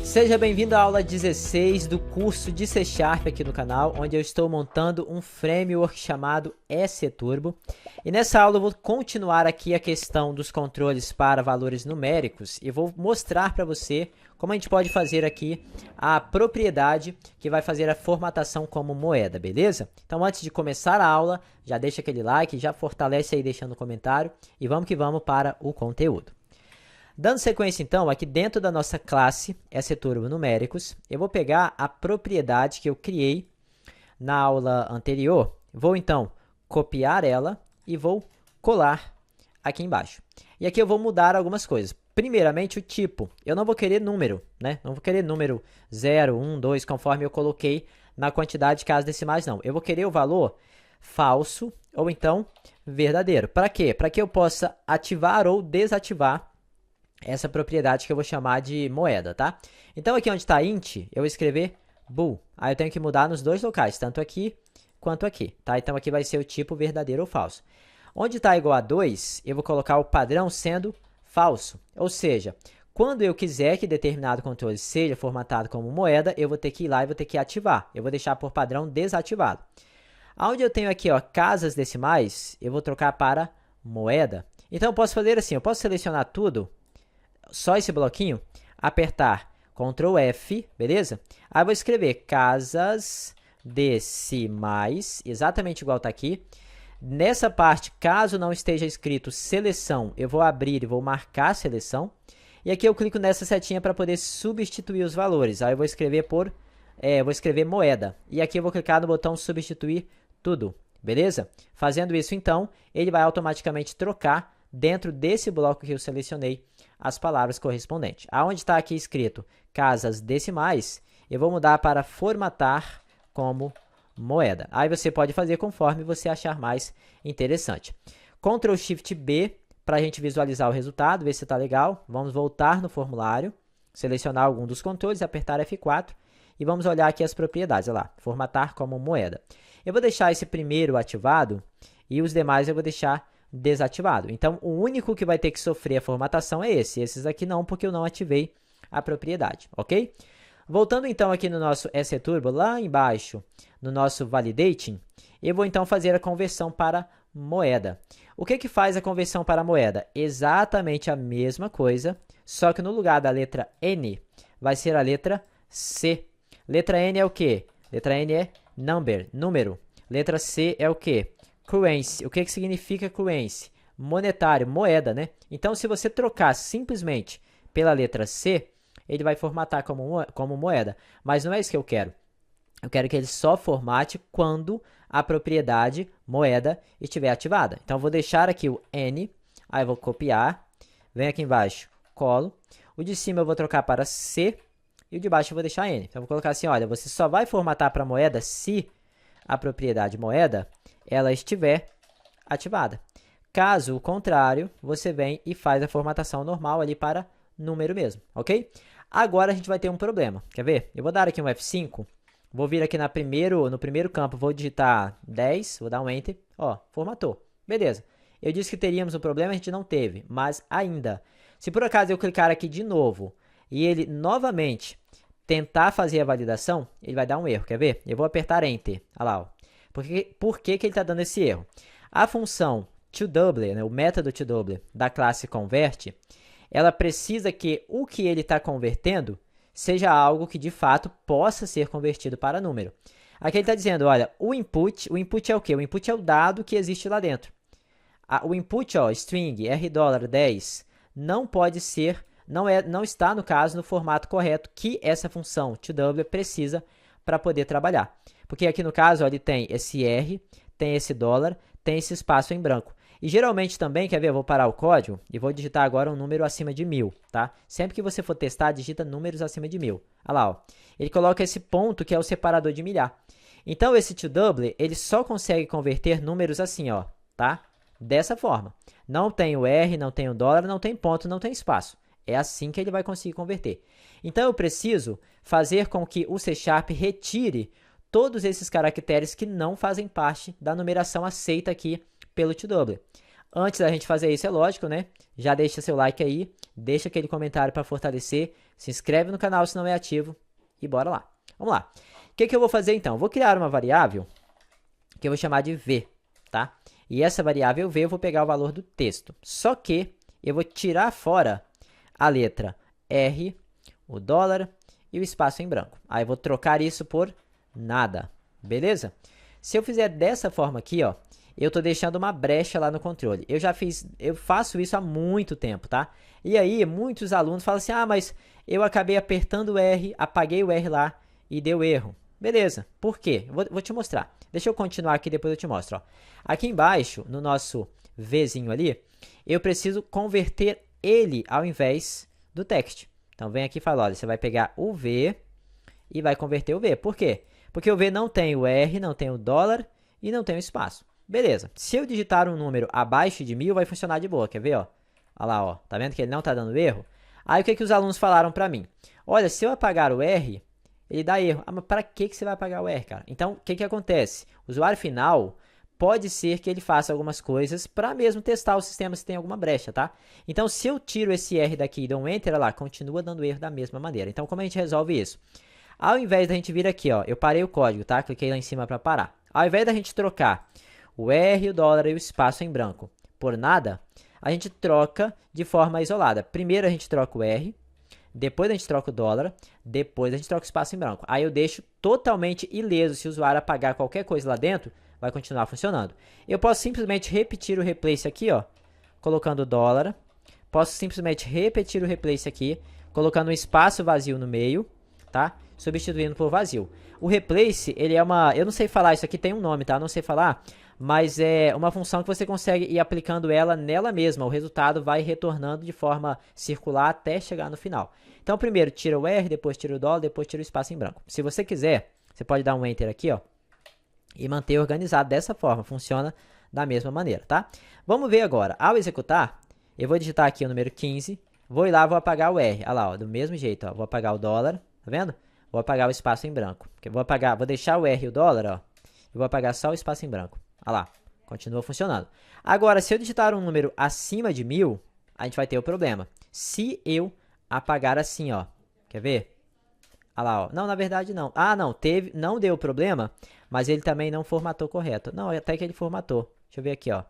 Seja bem-vindo à aula 16 do curso de C# aqui no canal, onde eu estou montando um framework chamado EC-Turbo. E nessa aula eu vou continuar aqui a questão dos controles para valores numéricos e vou mostrar para você como a gente pode fazer aqui a propriedade que vai fazer a formatação como moeda, beleza? Então, antes de começar a aula, já deixa aquele like, já fortalece aí deixando o comentário e vamos que vamos para o conteúdo. Dando sequência, então, aqui dentro da nossa classe EC-Turbo Numéricos, eu vou pegar a propriedade que eu criei na aula anterior, vou, então, copiar ela e vou colar aqui embaixo. E aqui eu vou mudar algumas coisas. Primeiramente, o tipo. Eu não vou querer número, né? Não vou querer número 0, 1, 2, conforme eu coloquei na quantidade de casas decimais, não. Eu vou querer o valor falso ou, então, verdadeiro. Para quê? Para que eu possa ativar ou desativar essa propriedade que eu vou chamar de moeda, tá? Então, aqui onde está int, eu vou escrever bool. Aí eu tenho que mudar nos dois locais, tanto aqui quanto aqui, tá? Então, aqui vai ser o tipo verdadeiro ou falso. Onde está igual a 2, eu vou colocar o padrão sendo falso. Ou seja, quando eu quiser que determinado controle seja formatado como moeda, eu vou ter que ir lá e vou ter que ativar. Eu vou deixar por padrão desativado. Onde eu tenho aqui, ó, casas decimais, eu vou trocar para moeda. Então, eu posso fazer assim, eu posso selecionar tudo, só esse bloquinho, apertar Ctrl F, beleza? Aí eu vou escrever casas decimais, exatamente igual está aqui. Nessa parte, caso não esteja escrito seleção, eu vou abrir e vou marcar a seleção. E aqui eu clico nessa setinha para poder substituir os valores. Aí eu vou escrever vou escrever moeda. E aqui eu vou clicar no botão substituir tudo, beleza? Fazendo isso, então, ele vai automaticamente trocar dentro desse bloco que eu selecionei as palavras correspondentes. Aonde está aqui escrito casas decimais, eu vou mudar para formatar como moeda. Aí você pode fazer conforme você achar mais interessante. Ctrl Shift B para a gente visualizar o resultado, ver se está legal. Vamos voltar no formulário, selecionar algum dos controles, apertar F4 e vamos olhar aqui as propriedades. Olha lá, formatar como moeda. Eu vou deixar esse primeiro ativado e os demais eu vou deixar desativado. Então, o único que vai ter que sofrer a formatação é esse. Esses aqui não, porque eu não ativei a propriedade, ok? Voltando, então, aqui no nosso EC-Turbo, lá embaixo, no nosso Validating, eu vou, então, fazer a conversão para moeda. O que faz a conversão para moeda? Exatamente a mesma coisa, só que no lugar da letra N, vai ser a letra C. Letra N é o quê? Letra N é number, número. Letra C é o quê? Currency. O que significa currency? Monetário, moeda, né? Então, se você trocar simplesmente pela letra C, ele vai formatar como moeda. Mas não é isso que eu quero. Eu quero que ele só formate quando a propriedade moeda estiver ativada. Então, eu vou deixar aqui o N, aí eu vou copiar, venho aqui embaixo, colo. O de cima eu vou trocar para C e o de baixo eu vou deixar N. Então, eu vou colocar assim, olha, você só vai formatar para moeda se a propriedade moeda ela estiver ativada. Caso o contrário, você vem e faz a formatação normal ali para número mesmo, ok? Agora a gente vai ter um problema, quer ver? Eu vou dar aqui um F5, vou vir aqui no primeiro campo, vou digitar 10, vou dar um Enter, ó, formatou, beleza. Eu disse que teríamos um problema, a gente não teve, mas ainda, se por acaso eu clicar aqui de novo e ele novamente tentar fazer a validação, ele vai dar um erro, quer ver? Eu vou apertar Enter, olha lá, ó. Por que ele está dando esse erro? A função toDouble, né, o método toDouble da classe convert, ela precisa que o que ele está convertendo seja algo que de fato possa ser convertido para número. Aqui ele está dizendo, olha, o input é o quê? O input é o dado que existe lá dentro. O input, ó, string $10, não pode ser, não está no caso no formato correto que essa função toDouble precisa para poder trabalhar. Porque aqui no caso, ó, ele tem esse R, tem esse dólar, tem esse espaço em branco. E geralmente também, quer ver, eu vou parar o código e vou digitar agora um número acima de 1000, tá? Sempre que você for testar, digita números acima de 1000. Olha lá, ó. Ele coloca esse ponto que é o separador de milhar. Então, esse toDouble, ele só consegue converter números assim, ó, tá? Dessa forma. Não tem o R, não tem o dólar, não tem ponto, não tem espaço. É assim que ele vai conseguir converter. Então, eu preciso fazer com que o C# retire todos esses caracteres que não fazem parte da numeração aceita aqui pelo toDouble. Antes da gente fazer isso, é lógico, né? Já deixa seu like aí, deixa aquele comentário para fortalecer, se inscreve no canal se não é ativo e bora lá. Vamos lá. O que eu vou fazer então? Eu vou criar uma variável que eu vou chamar de V, tá? E essa variável V eu vou pegar o valor do texto. Só que eu vou tirar fora a letra R, o dólar e o espaço em branco. Aí eu vou trocar isso por nada, beleza? Se eu fizer dessa forma aqui, ó, eu tô deixando uma brecha lá no controle. Eu faço isso há muito tempo, tá? E aí, muitos alunos falam assim, ah, mas eu acabei apertando o R, apaguei o R lá e deu erro. Beleza, por quê? Vou te mostrar. Deixa eu continuar aqui, depois eu te mostro, ó. Aqui embaixo, no nosso Vzinho ali, eu preciso converter ele ao invés do text. Então, vem aqui e fala, olha, você vai pegar o V e vai converter o V. Por quê? Porque o V não tem o R, não tem o dólar e não tem o espaço. Beleza. Se eu digitar um número abaixo de 1000, vai funcionar de boa. Quer ver, ó? Olha lá, ó. Tá vendo que ele não tá dando erro? Aí, o que os alunos falaram pra mim? Olha, se eu apagar o R, ele dá erro. Ah, mas para que você vai apagar o R, cara? Então, o que acontece? O usuário final pode ser que ele faça algumas coisas para mesmo testar o sistema se tem alguma brecha, tá? Então, se eu tiro esse R daqui e dou um Enter, olha lá, continua dando erro da mesma maneira. Então, como a gente resolve isso? Ao invés da gente vir aqui, ó, eu parei o código, tá? Cliquei lá em cima para parar. Ao invés da gente trocar o R, o dólar e o espaço em branco por nada, a gente troca de forma isolada. Primeiro a gente troca o R, depois a gente troca o dólar, depois a gente troca o espaço em branco. Aí eu deixo totalmente ileso. Se o usuário apagar qualquer coisa lá dentro, vai continuar funcionando. Eu posso simplesmente repetir o replace aqui, ó, colocando o dólar. Posso simplesmente repetir o replace aqui, colocando um espaço vazio no meio, tá? Substituindo por vazio. O replace, ele é uma... Eu não sei falar, isso aqui tem um nome, tá? Não sei falar, mas é uma função que você consegue ir aplicando ela nela mesma. O resultado vai retornando de forma circular até chegar no final. Então, primeiro tira o R, depois tira o dólar, depois tira o espaço em branco. Se você quiser, você pode dar um Enter aqui, ó, e manter organizado dessa forma. Funciona da mesma maneira, tá? Vamos ver agora. Ao executar, eu vou digitar aqui o número 15, vou ir lá, vou apagar o R. Olha lá, ó, do mesmo jeito, ó, vou apagar o dólar, tá vendo? Vou apagar o espaço em branco. Vou deixar o R e o dólar, ó, e vou apagar só o espaço em branco. Olha lá, continua funcionando. Agora, se eu digitar um número acima de 1000, a gente vai ter o problema. Se eu apagar assim, ó, quer ver? Olha lá, ó. Não, na verdade não. Ah, não, não deu problema, mas ele também não formatou correto. Não, até que ele formatou. Deixa eu ver aqui, ó.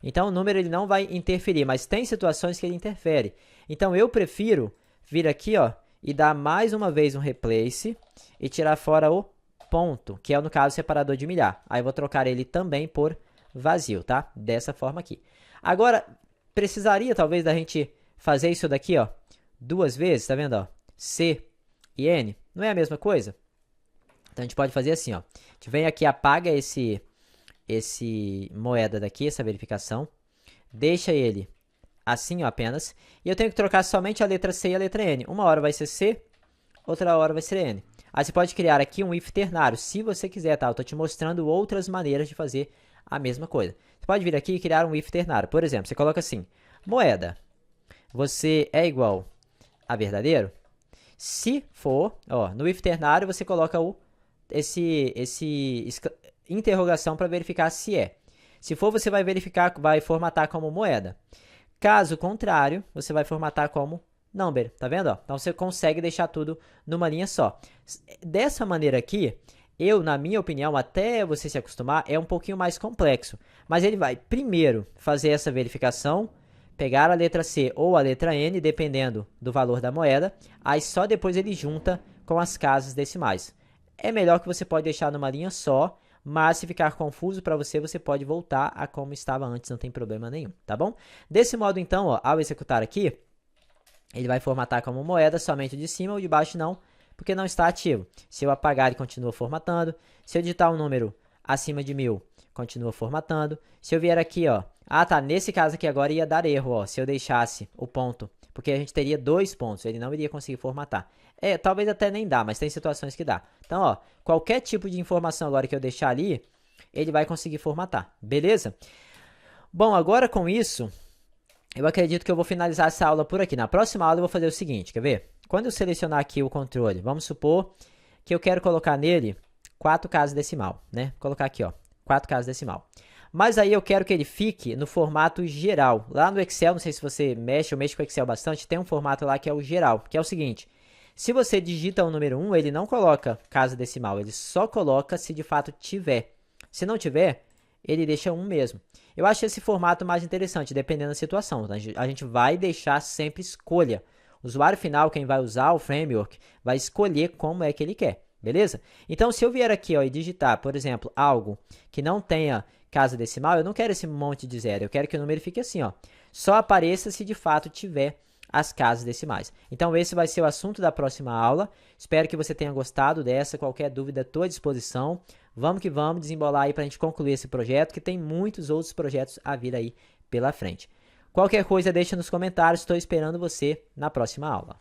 Então, o número ele não vai interferir, mas tem situações que ele interfere. Então, eu prefiro vir aqui, ó, e dar mais uma vez um replace e tirar fora o ponto, que é, no caso, o separador de milhar. Aí, eu vou trocar ele também por vazio, tá? Dessa forma aqui. Agora, precisaria, talvez, da gente fazer isso daqui, ó, duas vezes, tá vendo, ó? C e N, não é a mesma coisa? Então, a gente pode fazer assim, ó. A gente vem aqui, apaga esse moeda daqui, essa verificação. Deixa ele assim, ó, apenas. E eu tenho que trocar somente a letra C e a letra N. Uma hora vai ser C, outra hora vai ser N. Aí você pode criar aqui um if ternário, se você quiser, tá? Eu tô te mostrando outras maneiras de fazer a mesma coisa. Você pode vir aqui e criar um if ternário. Por exemplo, você coloca assim, moeda, você é igual a verdadeiro? Se for, ó, no if ternário você coloca esse interrogação para verificar se é. Se for, você vai verificar, vai formatar como moeda. Caso contrário, você vai formatar como number, tá vendo? Ó? Então você consegue deixar tudo numa linha só. Dessa maneira aqui, na minha opinião, até você se acostumar, é um pouquinho mais complexo. Mas ele vai primeiro fazer essa verificação, pegar a letra C ou a letra N, dependendo do valor da moeda, aí só depois ele junta com as casas decimais. É melhor que você pode deixar numa linha só, mas se ficar confuso para você, você pode voltar a como estava antes, não tem problema nenhum, tá bom? Desse modo, então, ó, ao executar aqui, ele vai formatar como moeda somente o de cima, o de baixo não, porque não está ativo. Se eu apagar, ele continua formatando. Se eu digitar um número acima de 1000, continua formatando. Se eu vier aqui, ó, ah tá, nesse caso aqui agora ia dar erro, ó, se eu deixasse o ponto, porque a gente teria 2 pontos, ele não iria conseguir formatar. Talvez até nem dá, mas tem situações que dá. Então, ó, qualquer tipo de informação agora que eu deixar ali, ele vai conseguir formatar, beleza? Bom, agora com isso, eu acredito que eu vou finalizar essa aula por aqui. Na próxima aula eu vou fazer o seguinte, quer ver? Quando eu selecionar aqui o controle, vamos supor que eu quero colocar nele 4 casas decimal, né? Vou colocar aqui, ó, 4 casas decimal. Mas aí eu quero que ele fique no formato geral. Lá no Excel, não sei se você mexe, eu mexo com o Excel bastante, tem um formato lá que é o geral, que é o seguinte: se você digita o número 1, ele não coloca casa decimal, ele só coloca se de fato tiver. Se não tiver, ele deixa 1 mesmo. Eu acho esse formato mais interessante, dependendo da situação. A gente vai deixar sempre escolha. O usuário final, quem vai usar o framework, vai escolher como é que ele quer, beleza? Então, se eu vier aqui ó, e digitar, por exemplo, algo que não tenha casa decimal, eu não quero esse monte de zero, eu quero que o número fique assim, ó. Só apareça se de fato tiver as casas decimais. Então, esse vai ser o assunto da próxima aula. Espero que você tenha gostado dessa. Qualquer dúvida, estou à disposição. Vamos que vamos desembolar aí para a gente concluir esse projeto, que tem muitos outros projetos a vir aí pela frente. Qualquer coisa, deixa nos comentários. Estou esperando você na próxima aula.